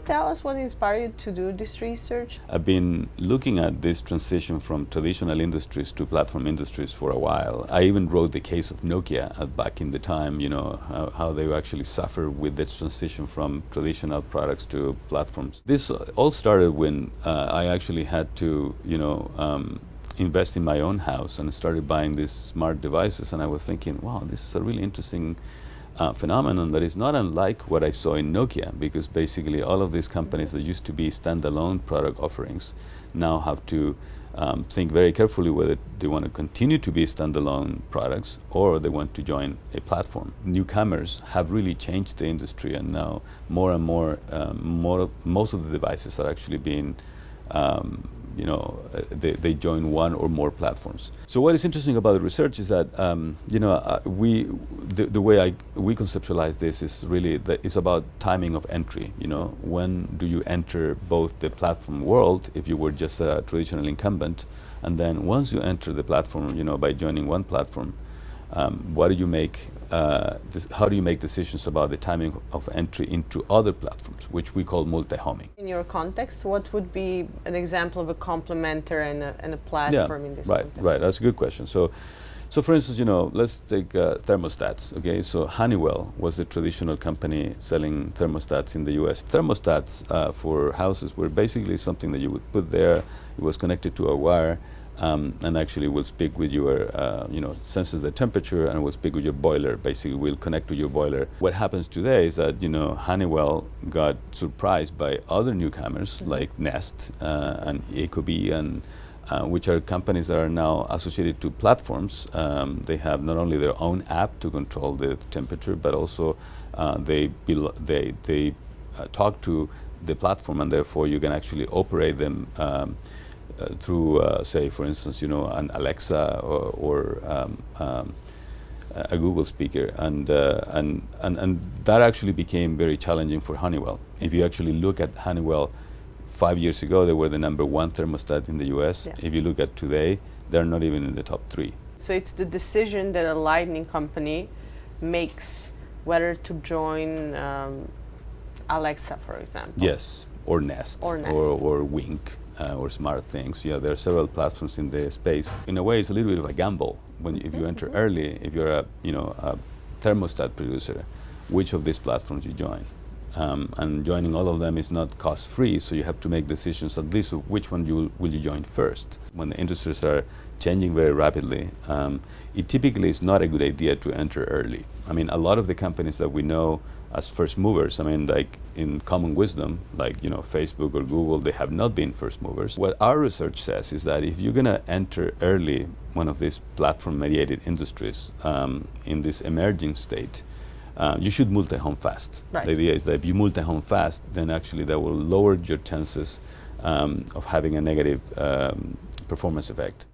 tell us what inspired you to do this research? I've been looking at this transition from traditional industries to platform industries for a while. I even wrote the case of Nokia back in the time, you know, how they actually suffer with this transition from traditional products to platforms. This all started when I actually had to, you know, invest in my own house and started buying these smart devices, and I was thinking, wow, this is a really interesting phenomenon that is not unlike what I saw in Nokia, because basically all of these companies that used to be standalone product offerings now have to think very carefully whether they want to continue to be standalone products or they want to join a platform. Newcomers have really changed the industry, and now more and more, most of the devices are actually being you know, they join one or more platforms. So what is interesting about the research is that, you know, the way we conceptualize this is really that it's about timing of entry. You know, when do you enter both the platform world if you were just a traditional incumbent, and then once you enter the platform, you know, by joining one platform, what do you make? How do you make decisions about the timing of entry into other platforms, which we call multi-homing? In your context, what would be an example of a complementer and a platform in this context? Right. That's a good question. So for instance, you know, let's take thermostats. Okay, so Honeywell was the traditional company selling thermostats in the U.S. Thermostats for houses were basically something that you would put there. It was connected to a wire. And actually will speak with your, you know, senses the temperature and will speak with your boiler. Basically, will connect to your boiler. What happens today is that, you know, Honeywell got surprised by other newcomers like Nest and Ecobee, and which are companies that are now associated to platforms. They have not only their own app to control the temperature, but also they talk to the platform, and therefore you can actually operate them through, say, for instance, you know, an Alexa or a Google speaker, and that actually became very challenging for Honeywell. If you actually look at Honeywell 5 years ago, they were the #1 thermostat in the US. Yeah. If you look at today, they're not even in the top 3. So it's the decision that a lighting company makes whether to join Alexa, for example. Yes, or Nest, or Wink. Or smart things. Yeah, there are several platforms in the space. In a way, it's a little bit of a gamble if you enter early. If you're a thermostat producer, which of these platforms you join, and joining all of them is not cost-free. So you have to make decisions at least of which one will you join first. When the industries are changing very rapidly, it typically is not a good idea to enter early. I mean, a lot of the companies that we know as first movers, I mean, like in common wisdom, like, you know, Facebook or Google, they have not been first movers. What our research says is that if you're going to enter early one of these platform-mediated industries in this emerging state, you should multi-home fast. Right. The idea is that if you multi-home fast, then actually that will lower your chances of having a negative performance effect.